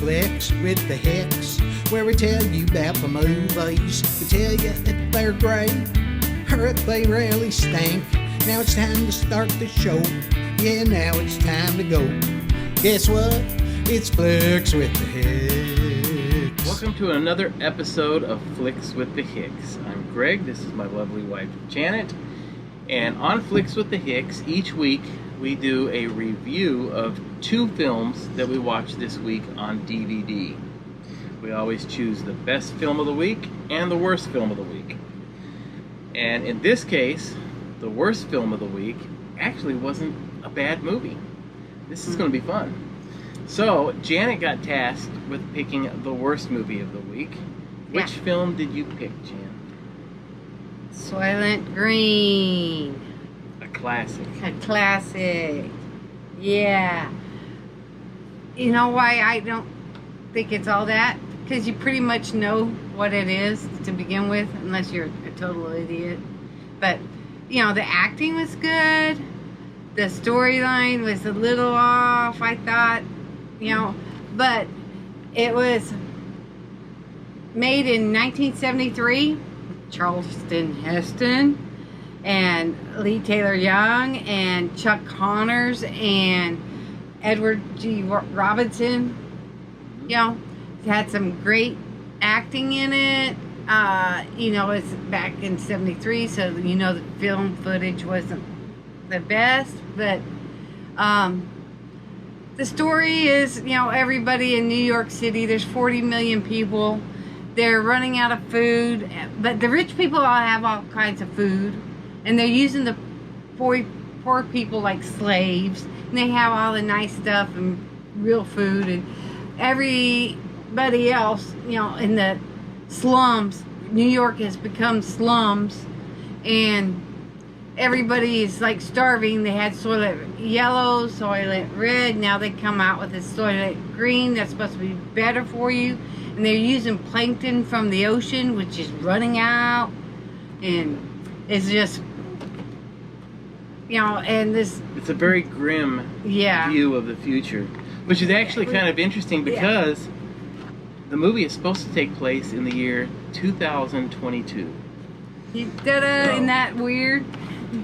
Flix with the Hicks, where we tell you about the movies. We tell you if they're great or if they really stink. Now it's time to start the show. Yeah, now it's time to go. Guess what? It's Flix with the Hicks. Welcome to another episode of Flix with the Hicks. I'm Greg. This is my lovely wife, Janet. And on Flix with the Hicks, each week we do a review of 2 films that we watched this week on DVD. We always choose the best film of the week and the worst film of the week. And in this case, the worst film of the week actually wasn't a bad movie. This is going to be fun. So, Janet got tasked with picking the worst movie of the week. Which film did you pick, Jan? Soylent Green. A classic. A classic. Yeah. You know why I don't think it's all that? Because you pretty much know what it is to begin with, unless you're a total idiot. But, you know, the acting was good. The storyline was a little off, I thought. You know, but it was made in 1973. Charlton Heston and Lee Taylor Young and Chuck Connors and Edward G. Robinson. You know, it had some great acting in it. You know, it's back in 73, so you know the film footage wasn't the best, but the story is, you know, everybody in New York City, there's 40 million people. They're running out of food, but the rich people all have all kinds of food, and they're using the poor people like slaves, and they have all the nice stuff and real food, and everybody else, you know, in the slums, New York has become slums, and everybody is like starving. They had Soylent Yellow, Soylent Red. Now they come out with this Soylent Green that's supposed to be better for you. And they're using plankton from the ocean, which is running out. And it's just, you know, and this... It's a very grim view of the future. Which is actually kind of interesting because the movie is supposed to take place in the year 2022. Isn't that weird?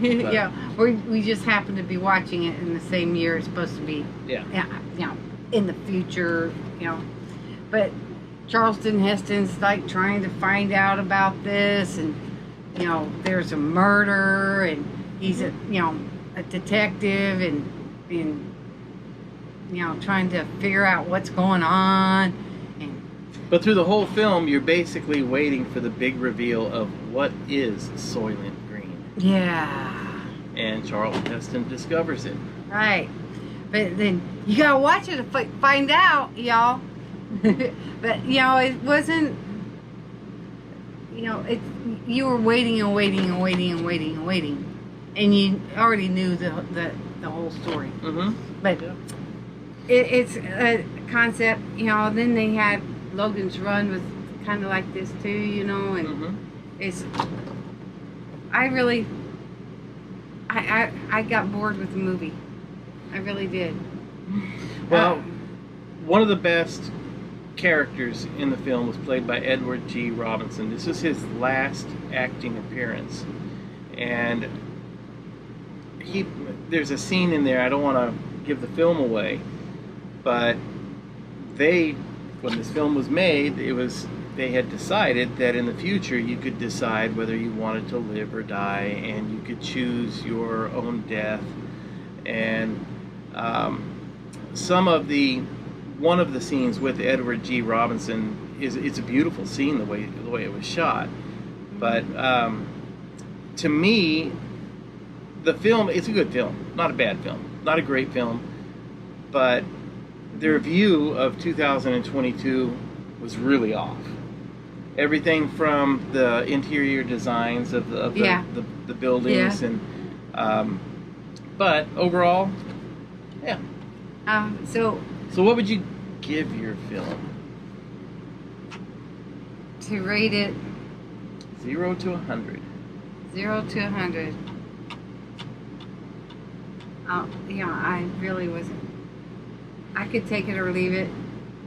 Yeah, we just happen to be watching it in the same year it's supposed to be. You know, in the future, you know. But Charlton Heston's like trying to find out about this, and you know, there's a murder, and he's a detective, and you know, trying to figure out what's going on. But through the whole film, you're basically waiting for the big reveal of what is Soylent Green. Yeah. And Charlton Heston discovers it. Right. But then you gotta watch it to find out, y'all. But, you know, it wasn't, you know, you were waiting and waiting and waiting and waiting and waiting. And you already knew the whole story. Mm-hmm. But it's a concept, you know. Then they had Logan's Run was kind of like this too, you know, and I got bored with the movie. I really did. Well, one of the best characters in the film was played by Edward G. Robinson. This was his last acting appearance, and there's a scene in there, I don't want to give the film away, but when this film was made, they had decided that in the future you could decide whether you wanted to live or die, and you could choose your own death. And one of the scenes with Edward G. Robinson it's a beautiful scene the way it was shot. But to me, the film, it's a good film, not a bad film, not a great film, but their view of 2022 was really off. Everything from the interior designs of the buildings and but overall, So what would you give your film? To rate it 0 to 100. 0 to 100. You know, I really wasn't. I could take it or leave it.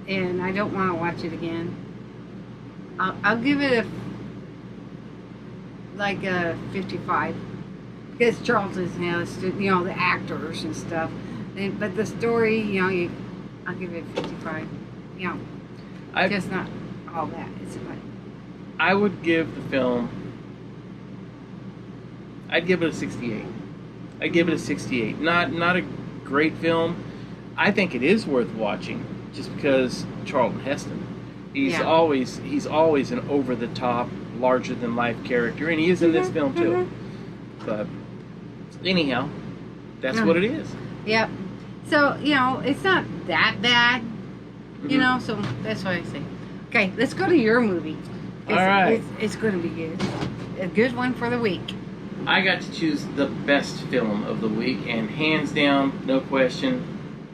and I don't want to watch it again. I'll give it a 55 because Charlton Heston, the actors and stuff, but the story, I'll give it 55. Just not all that. It's about. I would give the film. I'd give it a 68. I'd give it a 68. Not a great film. I think it is worth watching just because Charlton Heston. He's always an over the top, larger than life character, and he is in this film too. But anyhow, that's what it is. Yep. So it's not that bad. So that's what I say. Okay, let's go to your movie. All right. It's going to be good. A good one for the week. I got to choose the best film of the week, and hands down, no question,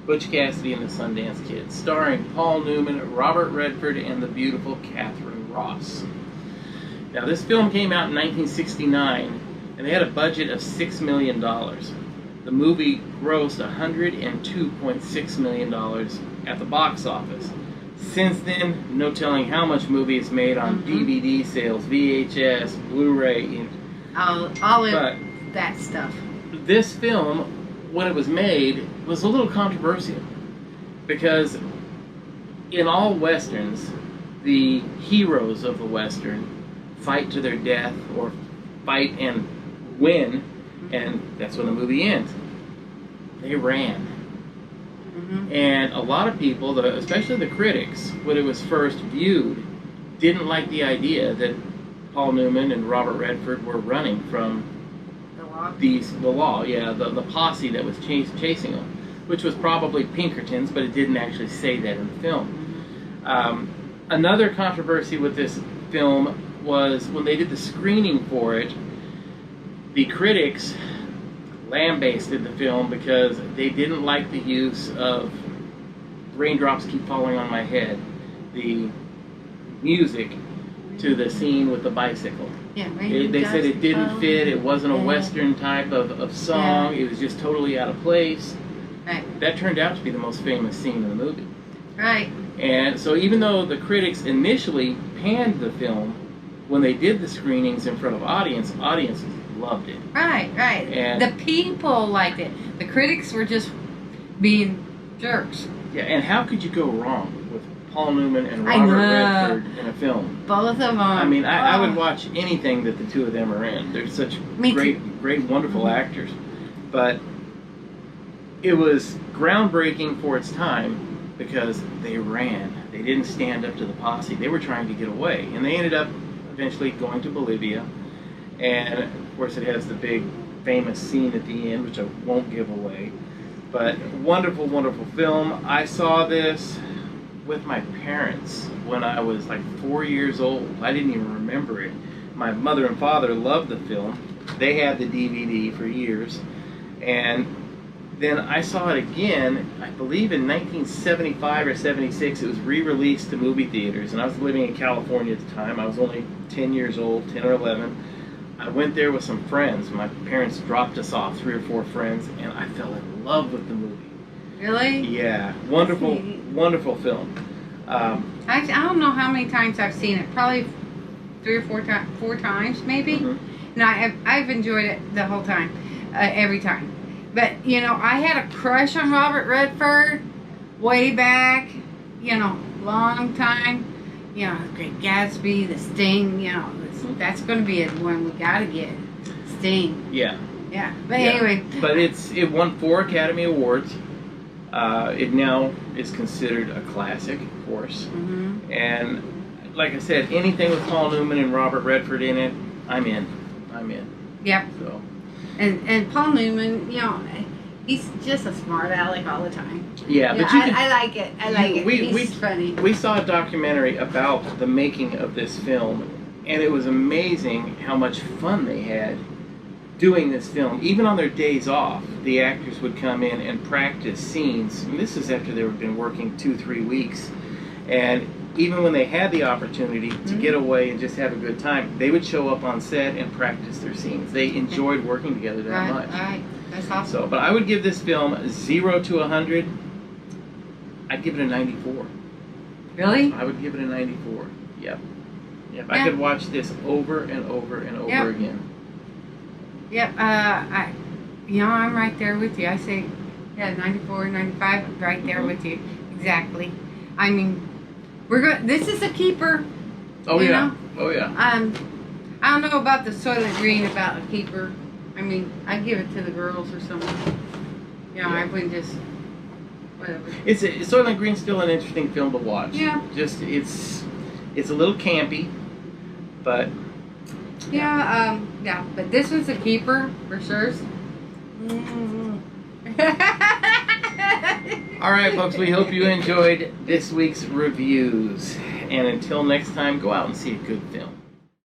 Butch Cassidy and the Sundance Kid, starring Paul Newman, Robert Redford, and the beautiful Katherine Ross. Now, this film came out in 1969, and they had a budget of $6 million. The movie grossed $102.6 million at the box office. Since then, no telling how much movie is made on DVD sales, VHS, Blu-ray, all of that stuff. This film, when it was made, was a little controversial because in all westerns, the heroes of the western fight to their death or fight and win, and that's when the movie ends. They ran. And a lot of people, especially the critics, when it was first viewed, didn't like the idea that Paul Newman and Robert Redford were running from the law, the posse that was chasing them, which was probably Pinkertons, but it didn't actually say that in the film. Another controversy with this film was when they did the screening for it, the critics lambasted the film because they didn't like the use of Raindrops Keep Falling on My Head, the music to the scene with the bicycle. Yeah, they said it didn't fit, it wasn't a Western type of song, it was just totally out of place. Right. That turned out to be the most famous scene in the movie. Right. And so even though the critics initially panned the film, when they did the screenings in front of audiences loved it. Right. And the people liked it. The critics were just being jerks. Yeah, and how could you go wrong with Paul Newman and Robert Redford in a film? Both of them. I mean, I would watch anything that the two of them are in. They're such great, wonderful actors. But it was groundbreaking for its time because they ran. They didn't stand up to the posse. They were trying to get away. And they ended up eventually going to Bolivia. And, of course, it has the big famous scene at the end, which I won't give away. But wonderful, wonderful film. I saw this with my parents when I was like 4 years old. I didn't even remember it. My mother and father loved the film. They had the DVD for years. And then I saw it again, I believe in 1975 or 76. It was re-released to movie theaters. And I was living in California at the time. I was only 10 years old, 10 or 11. I went there with some friends. My parents dropped us off, 3 or 4 friends, and I fell in love with the movie. Really? Yeah. Wonderful, wonderful film. I don't know how many times I've seen it. Probably 3 or 4 times, maybe. And I've enjoyed it the whole time, every time. But, I had a crush on Robert Redford way back, long time. Great Gatsby, The Sting, that's going to be a one we got to get. Sting. Yeah. Yeah. But anyway. But it won 4 Academy Awards. It now is considered a classic, of course. And like I said, anything with Paul Newman and Robert Redford in it, I'm in. Yep. So. And Paul Newman, he's just a smart aleck all the time. Yeah, but I like it. I like it. He's funny. We saw a documentary about the making of this film, and it was amazing how much fun they had doing this film. Even on their days off, the actors would come in and practice scenes. And this is after they had been working 2-3 weeks. And even when they had the opportunity to get away and just have a good time, they would show up on set and practice their scenes. They enjoyed working together that much. Right. That's awesome. So, but I would give this film 0 to 100. I'd give it a 94. Really? I would give it a 94. Yep. Yep. I Yeah. could watch this over and over and over Yep. again. Yep. I'm right there with you. I say, 94, 95. I'm right there with you. Exactly. I mean, this is a keeper. Oh you yeah. know? Oh yeah. I don't know about the Soylent Green about a keeper. I mean, I'd give it to the girls or something. I wouldn't just whatever. Soylent Green's still an interesting film to watch. Yeah. Just it's a little campy, but But this one's a keeper for sure. all right, folks. We hope you enjoyed this week's reviews, and until next time, go out and see a good film.